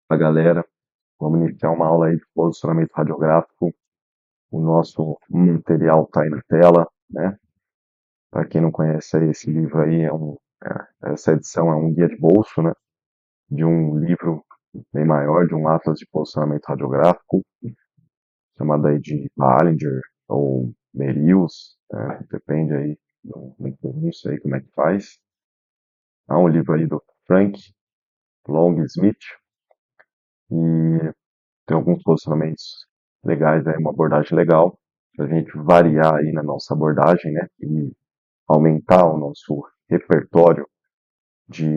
Fala galera, vamos iniciar uma aula aí de posicionamento radiográfico. O nosso material está aí na tela, né? Para quem não conhece aí, esse livro aí essa edição é um guia de bolso, né? De um livro bem maior, de um atlas de posicionamento radiográfico, chamado aí de Ballinger ou Merius, né? Depende aí do pronúncio aí como é que faz. Há um livro aí do Frank Long Smith e tem alguns posicionamentos legais, aí, uma abordagem legal, para a gente variar aí na nossa abordagem, né, e aumentar o nosso repertório de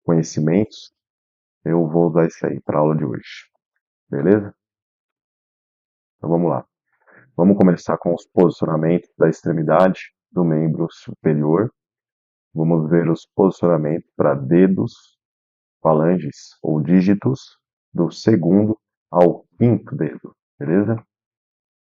conhecimentos. Eu vou usar isso aí para a aula de hoje, beleza? Então vamos lá. Vamos começar com os posicionamentos da extremidade do membro superior. Vamos ver os posicionamentos para dedos, falanges ou dígitos do segundo ao quinto dedo, beleza?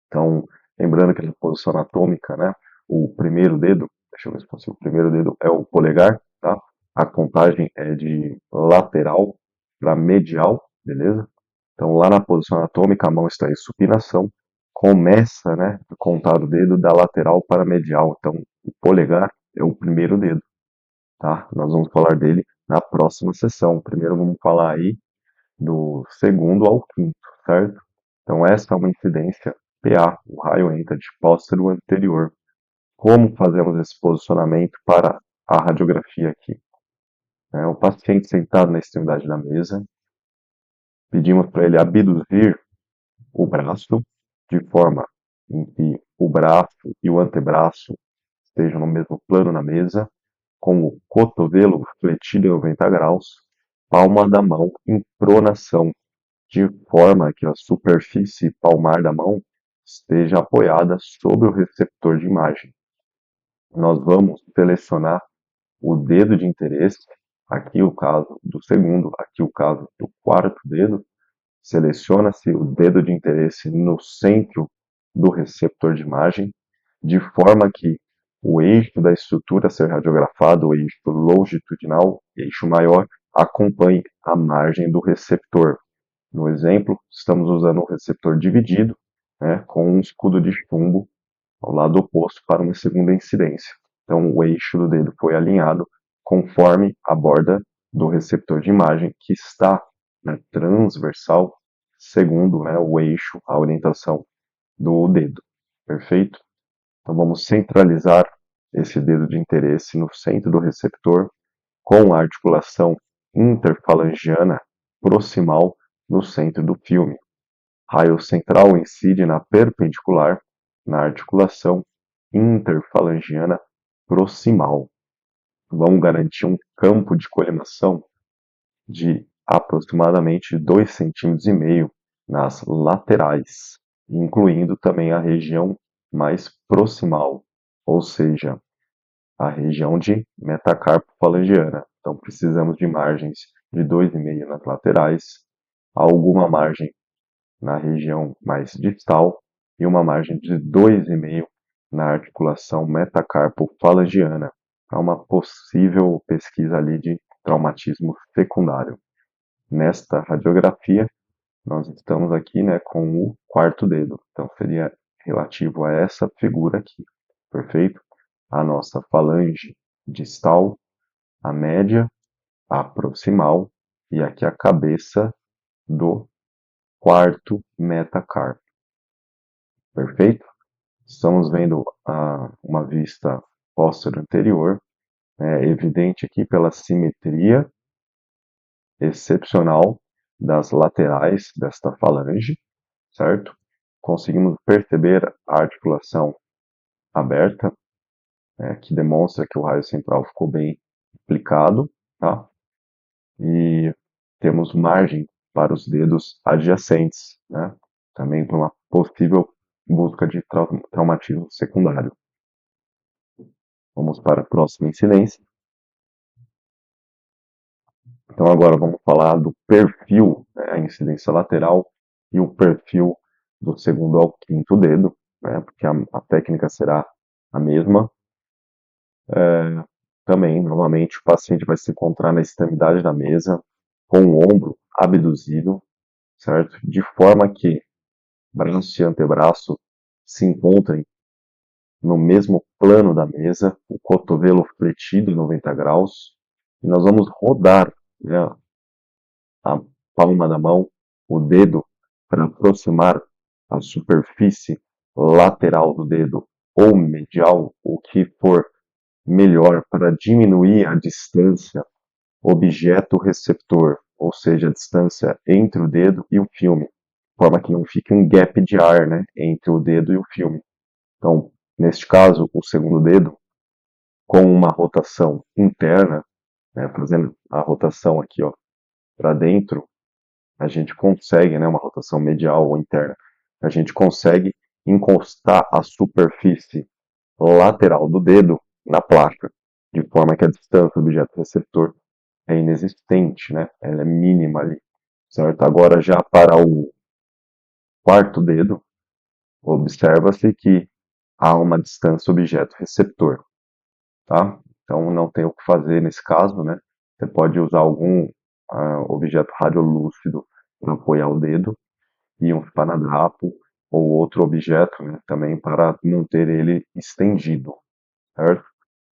Então, lembrando que na posição anatômica, né, o primeiro dedo, deixa eu ver se consigo, o primeiro dedo é o polegar, tá? A contagem é de lateral para medial, beleza? Então, lá na posição anatômica, a mão está em supinação, começa, né, a contar o dedo da lateral para medial. Então, o polegar é o primeiro dedo, tá? Nós vamos falar dele na próxima sessão. Primeiro vamos falar aí do segundo ao quinto, certo? Então, essa é uma incidência PA, o raio entra de póstero anterior. Como fazemos esse posicionamento para a radiografia aqui? O paciente sentado na extremidade da mesa, pedimos para ele abduzir o braço de forma em que o braço e o antebraço estejam no mesmo plano na mesa, com o cotovelo fletido em 90 graus, palma da mão em pronação, de forma que a superfície palmar da mão esteja apoiada sobre o receptor de imagem. Nós vamos selecionar o dedo de interesse, aqui o caso do segundo, aqui o caso do quarto dedo. Seleciona-se o dedo de interesse no centro do receptor de imagem, de forma que o eixo da estrutura a ser radiografado, o eixo longitudinal, eixo maior, acompanhe a margem do receptor. No exemplo, estamos usando um receptor dividido, né, com um escudo de chumbo ao lado oposto para uma segunda incidência. Então, o eixo do dedo foi alinhado conforme a borda do receptor de imagem, que está, né, transversal, segundo, né, o eixo, a orientação do dedo. Perfeito? Então, vamos centralizar esse dedo de interesse no centro do receptor, com a articulação interfalangiana proximal no centro do filme. Raio central incide na perpendicular na articulação interfalangiana proximal. Vamos garantir um campo de colimação de aproximadamente 2,5 cm nas laterais, incluindo também a região mais proximal, ou seja, a região de metacarpo falangiana. Então precisamos de margens de 2,5 nas laterais, alguma margem na região mais distal e uma margem de 2,5 na articulação metacarpo-falangiana. Há uma possível pesquisa ali de traumatismo secundário. Nesta radiografia, nós estamos aqui, né, com o quarto dedo. Então seria relativo a essa figura aqui, perfeito? A nossa falange distal, a média, a proximal e aqui a cabeça do quarto metacarpo. Perfeito? Estamos vendo uma vista posterior anterior, evidente aqui pela simetria excepcional das laterais desta falange, certo? Conseguimos perceber a articulação aberta, que demonstra que o raio central ficou bem aplicado, tá? E temos margem para os dedos adjacentes, né? Também para uma possível busca de traumatismo secundário. Vamos para a próxima incidência. Então agora vamos falar do perfil, né, a incidência lateral e o perfil do segundo ao quinto dedo, né, porque a técnica será a mesma. Também, novamente, o paciente vai se encontrar na extremidade da mesa, com o ombro abduzido, certo? De forma que braço e antebraço se encontrem no mesmo plano da mesa, o cotovelo fletido em 90 graus, e nós vamos rodar, né, a palma da mão, o dedo, para aproximar a superfície lateral do dedo ou medial, o que for melhor para diminuir a distância objeto-receptor, ou seja, a distância entre o dedo e o filme, de forma que não fique um gap de ar, né, entre o dedo e o filme. Então, neste caso, o segundo dedo, com uma rotação interna, né, fazendo a rotação aqui, ó, para dentro, a gente consegue, né, uma rotação medial ou interna, a gente consegue encostar a superfície lateral do dedo na placa, de forma que a distância do objeto receptor é inexistente, né? Ela é mínima ali, certo? Agora já para o quarto dedo, observa-se que há uma distância objeto receptor, tá? Então não tem o que fazer nesse caso, né? Você pode usar algum objeto radiolúcido para apoiar o dedo e um esparadrapo ou outro objeto, né, também para manter ele estendido, certo?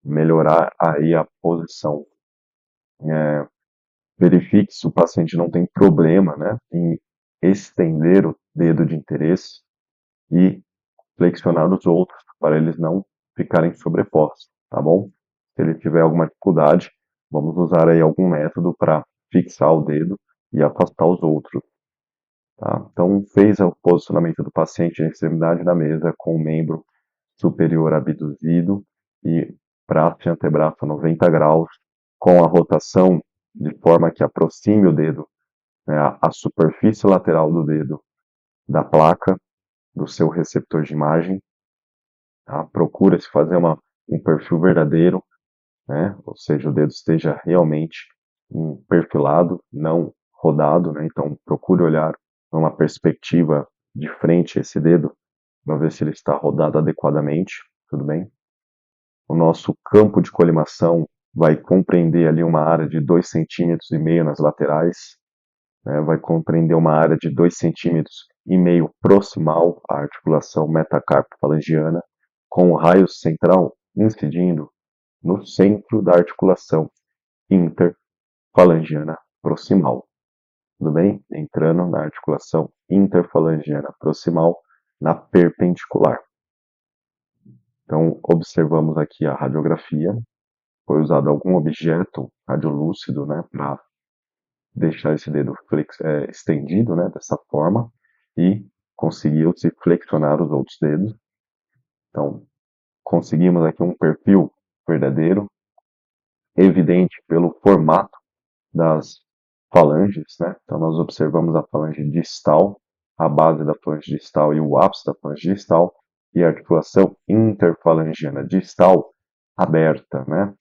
Melhorar aí a posição. É, verifique se o paciente não tem problema, né, em estender o dedo de interesse e flexionar os outros para eles não ficarem sobrepostos, tá bom? Se ele tiver alguma dificuldade, vamos usar aí algum método para fixar o dedo e afastar os outros. Tá? Então, fez o posicionamento do paciente em extremidade da mesa com o membro superior abduzido e braço e antebraço a 90 graus, com a rotação de forma que aproxime o dedo, né, a superfície lateral do dedo da placa do seu receptor de imagem. Tá? Procura-se fazer um perfil verdadeiro, né? Ou seja, o dedo esteja realmente perfilado, não rodado, né? Então, procure olhar numa perspectiva de frente a esse dedo, para ver se ele está rodado adequadamente, tudo bem? O nosso campo de colimação vai compreender ali uma área de 2,5 cm nas laterais, né? Vai compreender uma área de 2,5 cm proximal à articulação metacarpo-falangiana, com o raio central incidindo no centro da articulação interfalangiana proximal. Tudo bem? Entrando na articulação interfalangiana proximal, na perpendicular. Então, observamos aqui a radiografia. Foi usado algum objeto radiolúcido, né, para deixar esse dedo estendido, né, dessa forma, e conseguiu-se flexionar os outros dedos. Então, conseguimos aqui um perfil verdadeiro, evidente pelo formato das falanges, né? Então nós observamos a falange distal, a base da falange distal e o ápice da falange distal, e a articulação interfalangiana distal aberta, né?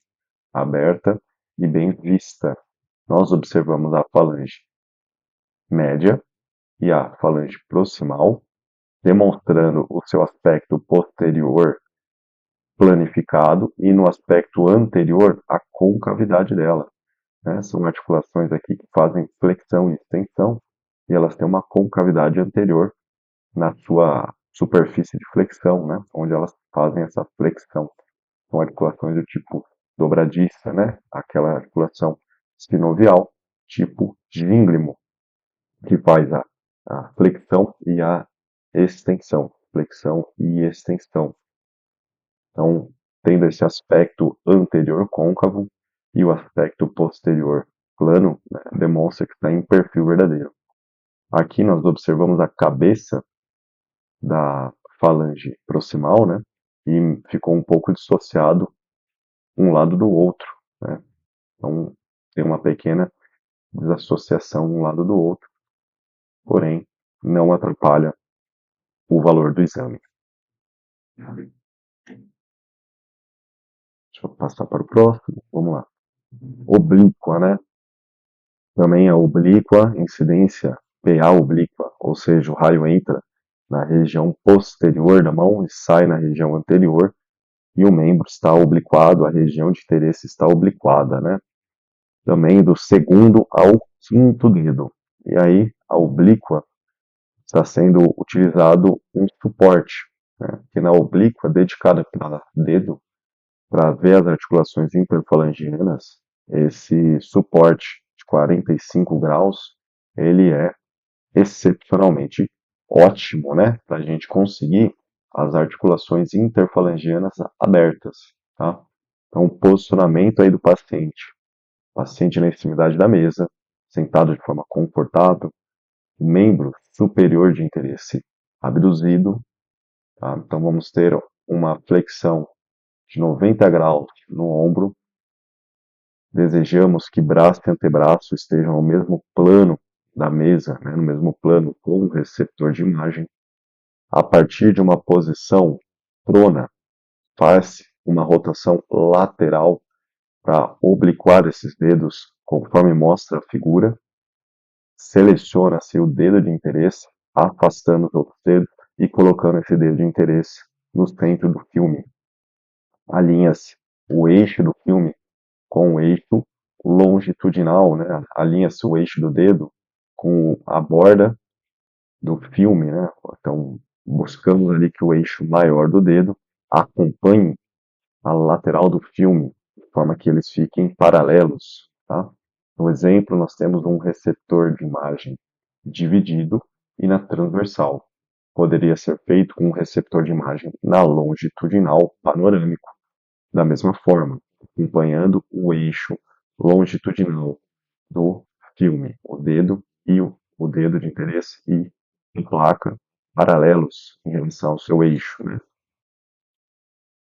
Aberta e bem vista. Nós observamos a falange média e a falange proximal, demonstrando o seu aspecto posterior planificado e no aspecto anterior a concavidade dela. Né? São articulações aqui que fazem flexão e extensão e elas têm uma concavidade anterior na sua superfície de flexão, né? Onde elas fazem essa flexão. São articulações do tipo dobradiça, né? Aquela articulação sinovial, tipo gínglimo, que faz a flexão e a extensão. Flexão e extensão. Então, tendo esse aspecto anterior côncavo e o aspecto posterior plano, né, demonstra que está em perfil verdadeiro. Aqui nós observamos a cabeça da falange proximal, né, e ficou um pouco dissociado um lado do outro, né. Então, tem uma pequena desassociação um lado do outro, porém, não atrapalha o valor do exame. Deixa eu passar para o próximo, vamos lá. Oblíqua, né? Também a oblíqua, incidência PA oblíqua, ou seja, o raio entra na região posterior da mão e sai na região anterior, e o membro está obliquado, a região de interesse está obliquada, né? também do segundo ao quinto dedo. E aí, a oblíqua está sendo utilizado um suporte, né, que na oblíqua, dedicada para dedo, para ver as articulações interfalangianas, esse suporte de 45 graus, ele é excepcionalmente ótimo, né, para a gente conseguir as articulações interfalangianas abertas, tá? Então, o posicionamento aí do paciente na extremidade da mesa, sentado de forma confortável, membro superior de interesse abduzido, tá? Então, vamos ter uma flexão de 90 graus no ombro. Desejamos que braço e antebraço estejam no mesmo plano da mesa, né, no mesmo plano com o receptor de imagem. A partir de uma posição prona, faz uma rotação lateral para obliquar esses dedos, conforme mostra a figura. Seleciona-se o dedo de interesse, afastando os outros dedos e colocando esse dedo de interesse no centro do filme. Alinha-se o eixo do filme com o eixo longitudinal, né? Alinha-se o eixo do dedo com a borda do filme, né? Então, buscamos ali que o eixo maior do dedo acompanhe a lateral do filme, de forma que eles fiquem paralelos, tá? No exemplo, nós temos um receptor de imagem dividido e na transversal. Poderia ser feito com um receptor de imagem na longitudinal panorâmico, da mesma forma, acompanhando o eixo longitudinal do filme, o dedo e o dedo de interesse e a placa paralelos em relação ao seu eixo, né?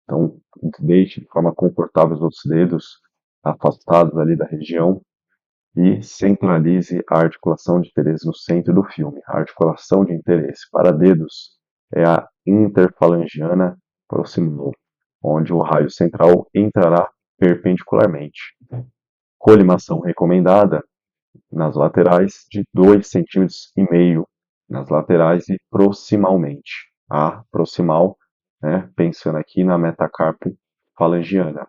Então, deixe de forma confortável os outros dedos afastados ali da região e centralize a articulação de interesse no centro do filme. A articulação de interesse para dedos é a interfalangiana proximal, onde o raio central entrará perpendicularmente. Colimação recomendada nas laterais de 2,5 cm nas laterais e proximalmente. A proximal, né, pensando aqui na metacarpo falangiana.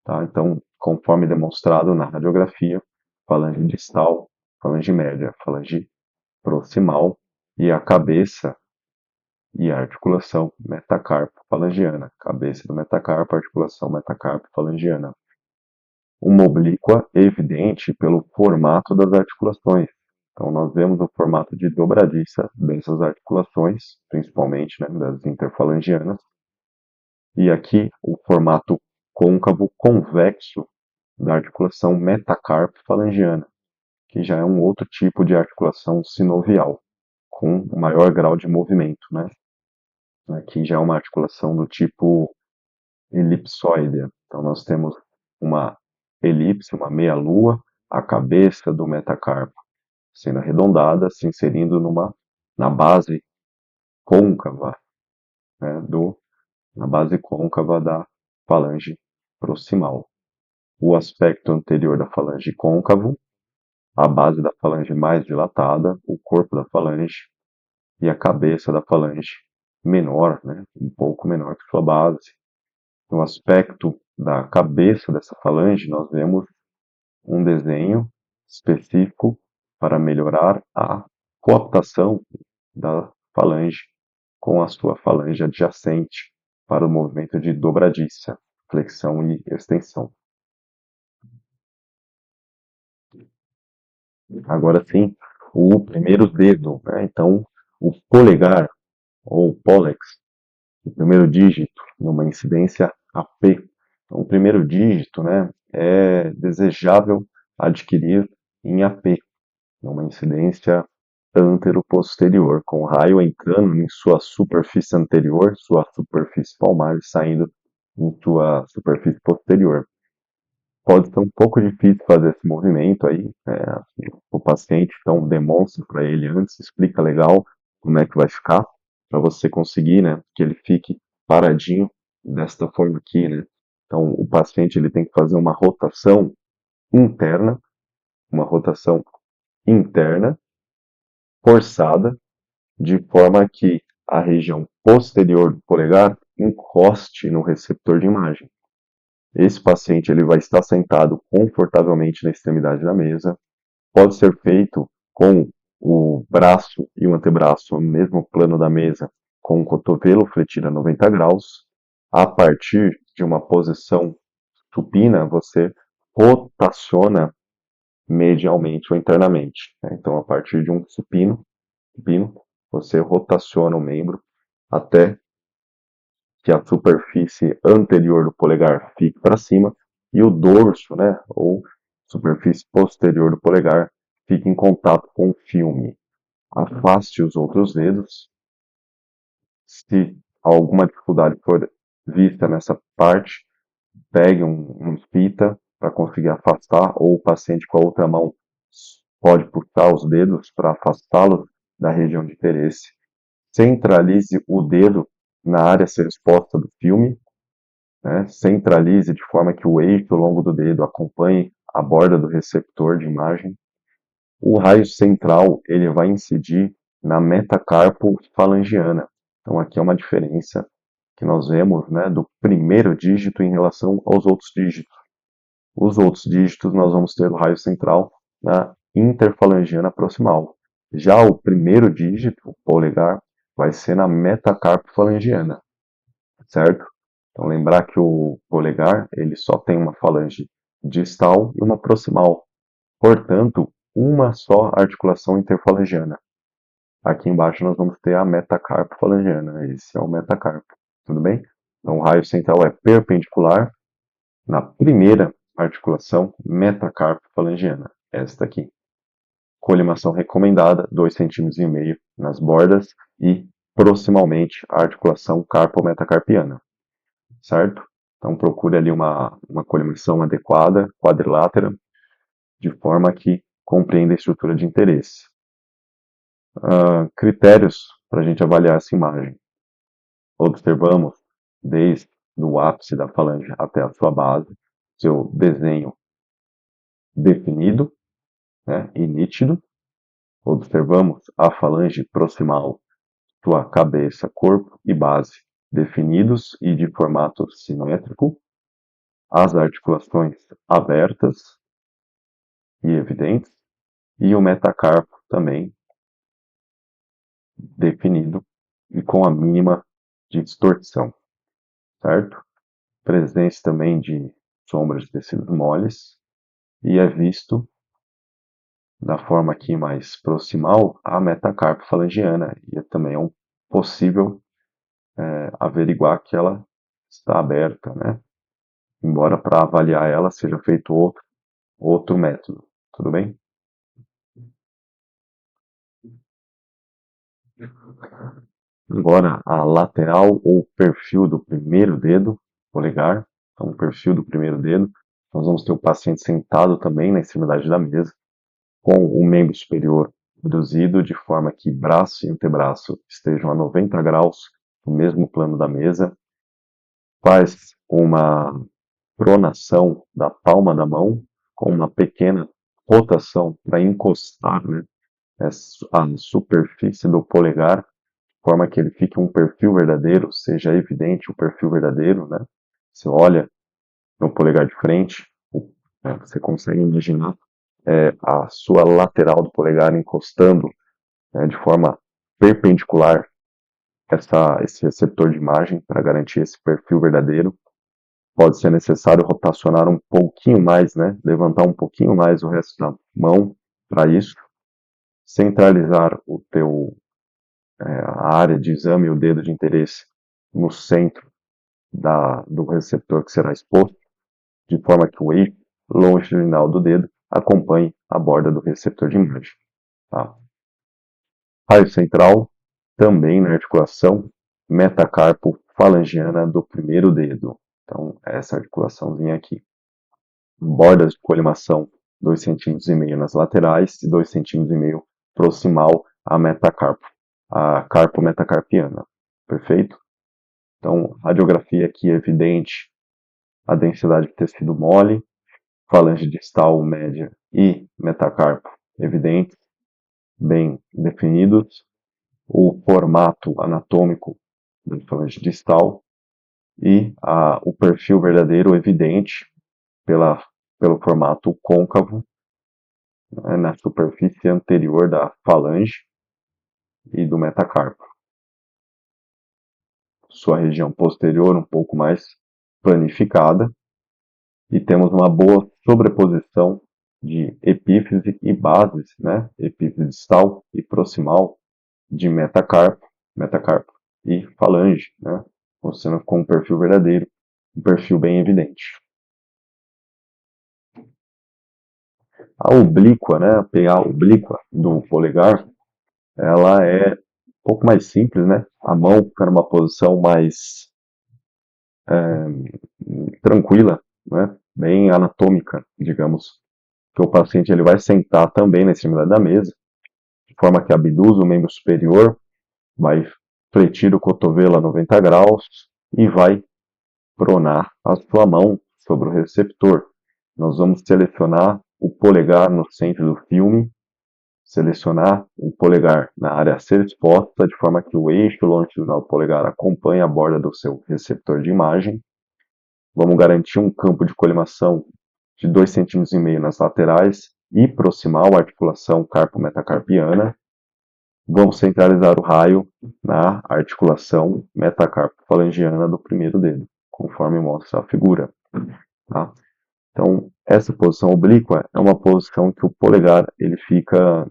Tá? Então, conforme demonstrado na radiografia, falange distal, falange média, falange proximal e a cabeça e a articulação metacarpo falangiana. Cabeça do metacarpo, articulação metacarpo falangiana. Uma oblíqua evidente pelo formato das articulações. Então, nós vemos o formato de dobradiça dessas articulações, principalmente, né, das interfalangianas, e aqui o formato côncavo convexo da articulação metacarpo-falangiana, que já é um outro tipo de articulação sinovial, com um maior grau de movimento, né? Aqui já é uma articulação do tipo elipsoide. Então nós temos uma elipse, uma meia-lua, a cabeça do metacarpo sendo arredondada, se inserindo na base côncava, né, na base côncava da falange proximal. O aspecto anterior da falange côncavo, a base da falange mais dilatada, o corpo da falange e a cabeça da falange menor, né, um pouco menor que sua base. No aspecto da cabeça dessa falange, nós vemos um desenho específico para melhorar a coaptação da falange com a sua falange adjacente para o movimento de dobradiça, flexão e extensão. Agora sim, o primeiro dedo, né? Então, o polegar ou pólex, o primeiro dígito, numa incidência AP. Então, o primeiro dígito, né, é desejável adquirir em AP, numa incidência antero-posterior, com o raio entrando em sua superfície anterior, sua superfície palmar, e saindo em sua superfície posterior. Pode ser um pouco difícil fazer esse movimento aí, o paciente, então demonstra para ele antes, explica legal como é que vai ficar, para você conseguir, né, que ele fique paradinho desta forma aqui, né. Então o paciente ele tem que fazer interna, uma rotação interna, forçada, de forma que a região posterior do polegar encoste no receptor de imagem. Esse paciente ele vai estar sentado confortavelmente na extremidade da mesa. Pode ser feito com o braço e o antebraço no mesmo plano da mesa, com o cotovelo fletido a 90 graus. A partir de uma posição supina, você rotaciona medialmente ou internamente, né? Então, a partir de um supino, você rotaciona o membro até que a superfície anterior do polegar fique para cima e o dorso, né, ou superfície posterior do polegar fique em contato com o filme. Afaste os outros dedos. Se alguma dificuldade for vista nessa parte, pegue uma fita para conseguir afastar, ou o paciente com a outra mão pode puxar os dedos para afastá-los da região de interesse. Centralize o dedo na área a ser exposta do filme, né? Centralize de forma que o eixo longo do dedo acompanhe a borda do receptor de imagem. O raio central ele vai incidir na metacarpo-falangiana. Então aqui é uma diferença que nós vemos, né, do primeiro dígito em relação aos outros dígitos. Os outros dígitos nós vamos ter o raio central na interfalangiana proximal. Já o primeiro dígito, o polegar, vai ser na metacarpo-falangiana, certo? Então lembrar que o polegar ele só tem uma falange distal e uma proximal. Portanto, uma só articulação interfalangiana. Aqui embaixo nós vamos ter a metacarpo-falangiana. Esse é o metacarpo. Tudo bem? Então o raio central é perpendicular na primeira articulação metacarpo-falangiana. Esta aqui. Colimação recomendada, 2,5 cm nas bordas e proximalmente a articulação carpo-metacarpiana. Certo? Então procure ali uma colimação adequada, quadrilátera, de forma que compreenda a estrutura de interesse. Critérios para a gente avaliar essa imagem. Observamos desde o ápice da falange até a sua base, seu desenho definido, né, e nítido. Observamos a falange proximal, sua cabeça, corpo e base definidos e de formato simétrico. As articulações abertas e evidentes, e o metacarpo também definido e com a mínima de distorção, certo? Presença também de sombras de tecidos moles, e é visto da forma aqui mais proximal a metacarpo falangiana, e também é possível averiguar que ela está aberta, né? Embora para avaliar ela seja feito outro método, tudo bem? Agora, a lateral ou perfil do primeiro dedo, polegar, então o perfil do primeiro dedo, nós vamos ter o paciente sentado também na extremidade da mesa, com o membro superior reduzido, de forma que braço e antebraço estejam a 90 graus no mesmo plano da mesa. Faz uma pronação da palma da mão, com uma pequena rotação para encostar, né, a superfície do polegar, de forma que ele fique um perfil verdadeiro, seja evidente o perfil verdadeiro, né? Você olha no polegar de frente, você consegue imaginar a sua lateral do polegar encostando, né, de forma perpendicular esse receptor de imagem para garantir esse perfil verdadeiro. Pode ser necessário rotacionar um pouquinho mais, né, levantar um pouquinho mais o resto da mão para isso. Centralizar a área de exame e o dedo de interesse no centro do receptor que será exposto, de forma que o eixo longitudinal do dedo acompanhe a borda do receptor de imagem. Tá? Raio central, também na articulação metacarpo-falangiana do primeiro dedo. Então, essa articulaçãozinha aqui. Bordas de colimação 2,5 cm nas laterais e 2,5 cm proximal à metacarpo, a carpo-metacarpiana. Perfeito? Então, radiografia aqui é evidente a densidade de tecido mole, falange distal, média e metacarpo evidentes, bem definidos, o formato anatômico da falange distal, e o perfil verdadeiro evidente pelo formato côncavo, né, na superfície anterior da falange e do metacarpo. Sua região posterior um pouco mais planificada, e temos uma boa sobreposição de epífise e bases, né? Epífise distal e proximal de metacarpo e falange, né? Mostrando com um perfil verdadeiro, um perfil bem evidente. A oblíqua, né? A PA oblíqua do polegar, ela é um pouco mais simples, né? A mão fica numa posição mais tranquila, né? Bem anatômica, digamos, que o paciente ele vai sentar também na extremidade da mesa, de forma que abduz o membro superior, vai fletir o cotovelo a 90 graus e vai pronar a sua mão sobre o receptor. Nós vamos selecionar o polegar no centro do filme, selecionar o polegar na área a ser exposta, de forma que o eixo longitudinal do polegar acompanhe a borda do seu receptor de imagem. Vamos garantir um campo de colimação de 2,5 cm nas laterais e proximal à articulação carpo-metacarpiana. Vamos centralizar o raio na articulação metacarpo-falangiana do primeiro dedo, conforme mostra a figura. Tá? Então, essa posição oblíqua é uma posição que o polegar ele fica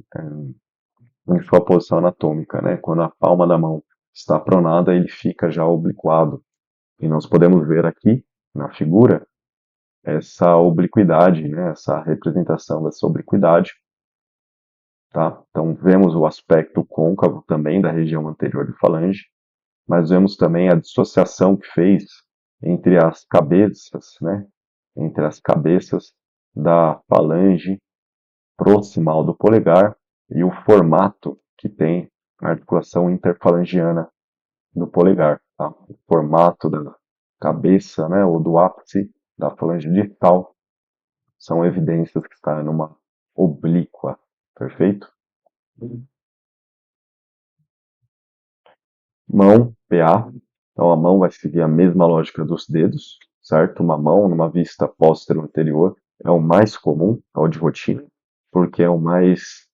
em sua posição anatômica, né? Quando a palma da mão está pronada, ele fica já obliquado. E nós podemos ver aqui na figura essa obliquidade, né? Essa representação dessa obliquidade. Tá? Então, vemos o aspecto côncavo também da região anterior de falange, mas vemos também a dissociação que fez entre as cabeças, né? Entre as cabeças da falange proximal do polegar e o formato que tem a articulação interfalangiana do polegar. Tá? O formato da cabeça, né, ou do ápice da falange distal são evidências que está numa oblíqua, perfeito? Mão, PA. Então a mão vai seguir a mesma lógica dos dedos, certo? Uma mão numa vista póstero-anterior é o mais comum, é o de rotina, porque é o mais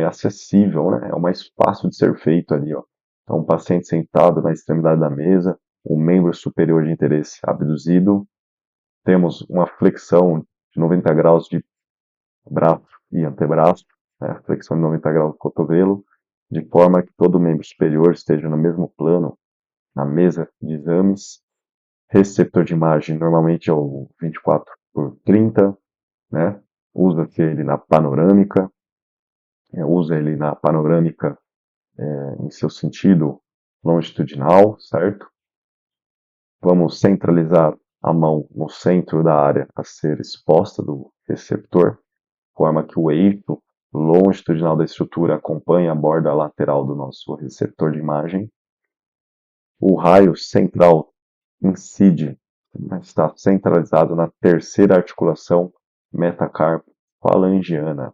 acessível, né? É o mais fácil de ser feito ali, ó. Então, o paciente sentado na extremidade da mesa, o membro superior de interesse abduzido, temos uma flexão de 90 graus de braço e antebraço, né? Flexão de 90 graus do cotovelo, de forma que todo o membro superior esteja no mesmo plano na mesa de exames. Receptor de imagem normalmente é o 24 por 30, né? Usa-se ele na panorâmica, usa ele na panorâmica em seu sentido longitudinal, certo? Vamos centralizar a mão no centro da área a ser exposta do receptor, de forma que o eixo longitudinal da estrutura acompanhe a borda lateral do nosso receptor de imagem. O raio central incide, está centralizado na terceira articulação metacarpo-falangiana.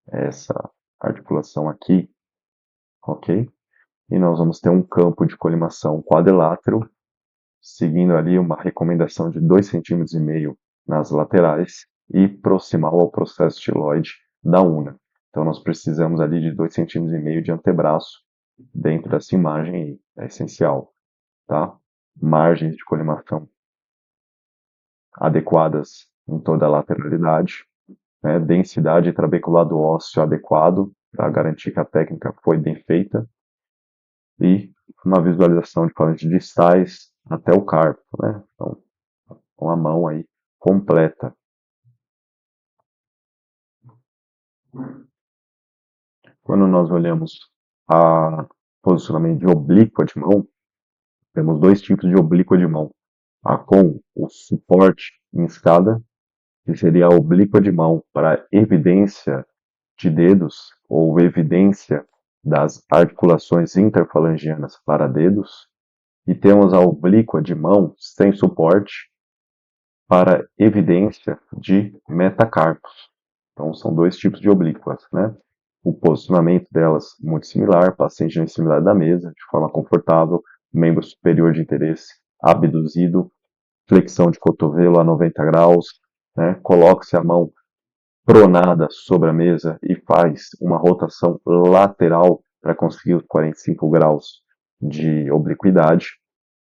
Essa articulação aqui, ok? E nós vamos ter um campo de colimação quadrilátero, seguindo ali uma recomendação de 2,5 cm nas laterais e proximal ao processo estiloide da una. Então nós precisamos ali de 2,5 cm de antebraço dentro dessa imagem aí, é essencial. Tá? Margens de colimação adequadas em toda a lateralidade, né? Densidade e trabeculado ósseo adequado para garantir que a técnica foi bem feita e uma visualização de falanges distais até o carpo, né? Então, com a mão aí completa. Quando nós olhamos a posicionamento de oblíqua de mão, temos dois tipos de oblíqua de mão. A com o suporte em escada, que seria a oblíqua de mão para evidência de dedos ou evidência das articulações interfalangianas para dedos, e temos a oblíqua de mão sem suporte para evidência de metacarpos. Então são dois tipos de oblíquas, né? O posicionamento delas muito similar, paciente na extremidade da mesa, de forma confortável, membro superior de interesse abduzido, flexão de cotovelo a 90 graus, né? Coloque-se a mão pronada sobre a mesa e faz uma rotação lateral para conseguir os 45 graus de obliquidade.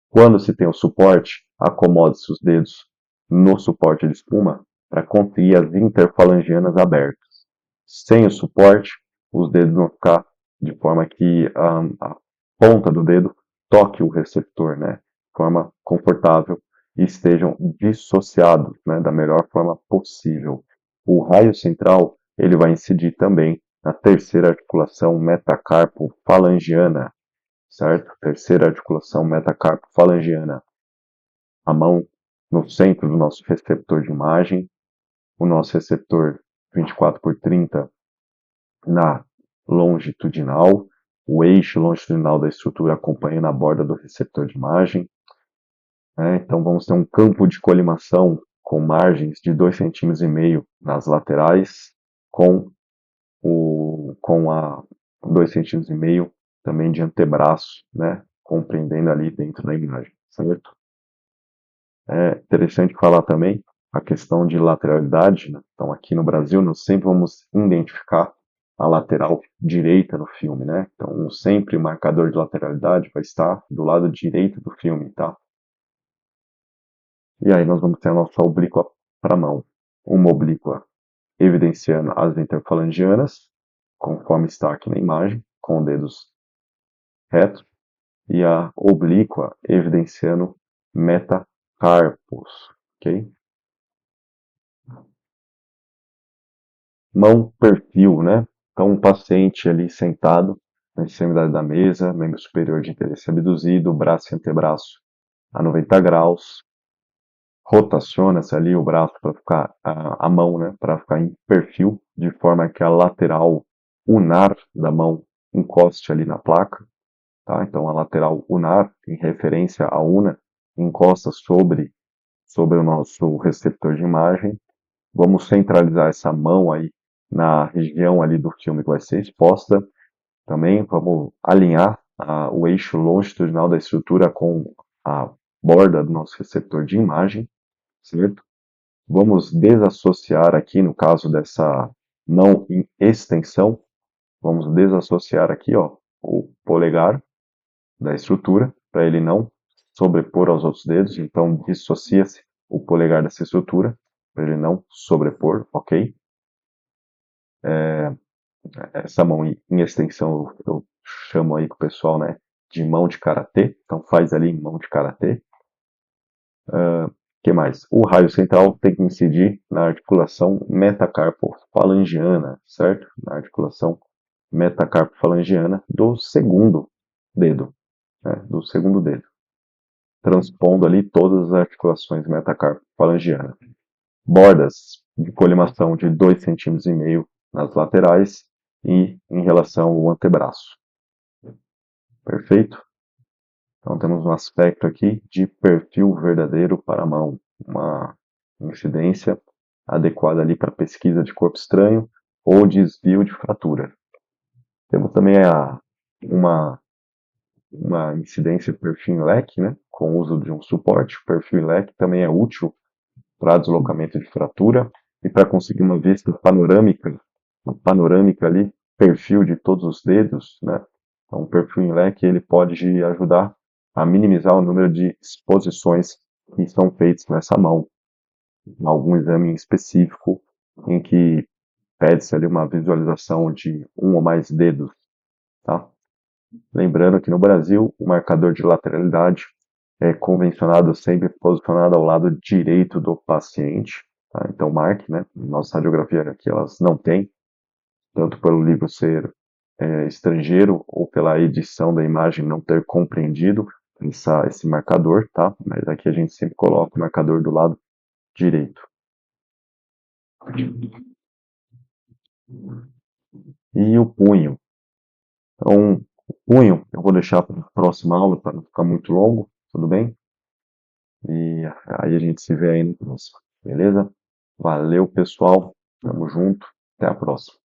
Quando se tem o suporte, acomode-se os dedos no suporte de espuma para conseguir as interfalangianas abertas. Sem o suporte, os dedos vão ficar de forma que a ponta do dedo toque o receptor, né, de forma confortável e estejam dissociados, né, da melhor forma possível. O raio central ele vai incidir também na terceira articulação metacarpo-falangiana, certo? Terceira articulação metacarpo-falangiana. A mão no centro do nosso receptor de imagem, o nosso receptor 24x30 na longitudinal, o eixo longitudinal da estrutura acompanhando a borda do receptor de imagem. Né? Então vamos ter um campo de colimação com margens de 2,5 cm nas laterais, com a 2,5 cm também de antebraço, né? Compreendendo ali dentro da imagem, certo? É interessante falar também a questão de lateralidade, né? Então, aqui no Brasil, nós sempre vamos identificar a lateral direita no filme, né? Então, sempre o marcador de lateralidade vai estar do lado direito do filme, tá? E aí nós vamos ter a nossa oblíqua para a mão. Uma oblíqua evidenciando as interfalangianas, conforme está aqui na imagem, com dedos retos, e a oblíqua evidenciando metacarpos, ok? Mão perfil, né? Então, um paciente ali sentado na extremidade da mesa, membro superior de interesse abduzido, braço e antebraço a 90 graus, rotaciona-se ali o braço para ficar, a mão, né? Para ficar em perfil, de forma que a lateral unar da mão encoste ali na placa, tá? Então, a lateral unar, em referência à una, encosta sobre o nosso receptor de imagem. Vamos centralizar essa mão aí na região ali do filme que vai ser exposta. Também vamos alinhar o eixo longitudinal da estrutura com a borda do nosso receptor de imagem, certo? Vamos desassociar aqui, no caso dessa mão em extensão, vamos desassociar aqui, ó, o polegar da estrutura, para ele não sobrepor aos outros dedos. Então, dissocia-se o polegar dessa estrutura, para ele não sobrepor, ok? Essa mão em extensão eu chamo aí com o pessoal, né, de mão de karatê. Então, faz ali em mão de karatê. Que mais? O raio central tem que incidir na articulação metacarpofalangiana, certo? Na articulação metacarpofalangiana do segundo dedo, né? Do segundo dedo, transpondo ali todas as articulações metacarpofalangianas. Bordas de colimação de 2,5 cm nas laterais e em relação ao antebraço. Perfeito? Então temos um aspecto aqui de perfil verdadeiro para a mão, uma incidência adequada ali para pesquisa de corpo estranho ou desvio de fratura. Temos também uma incidência de perfil em leque, né, com o uso de um suporte. O perfil em leque também é útil para deslocamento de fratura e para conseguir uma vista panorâmica ali, perfil de todos os dedos, né? Então, o perfil em leque ele pode ajudar a minimizar o número de exposições que são feitas nessa mão. Algum exame específico em que pede-se ali uma visualização de um ou mais dedos, tá? Lembrando que no Brasil o marcador de lateralidade é convencionado sempre posicionado ao lado direito do paciente, tá? Então marque, né? Nossa radiografia aqui elas não têm, tanto pelo livro ser estrangeiro ou pela edição da imagem não ter compreendido esse marcador, tá? Mas aqui a gente sempre coloca o marcador do lado direito. E o punho. Então, o punho eu vou deixar para a próxima aula para não ficar muito longo, tudo bem? E aí a gente se vê aí no próximo, beleza? Valeu, pessoal. Tamo junto. Até a próxima.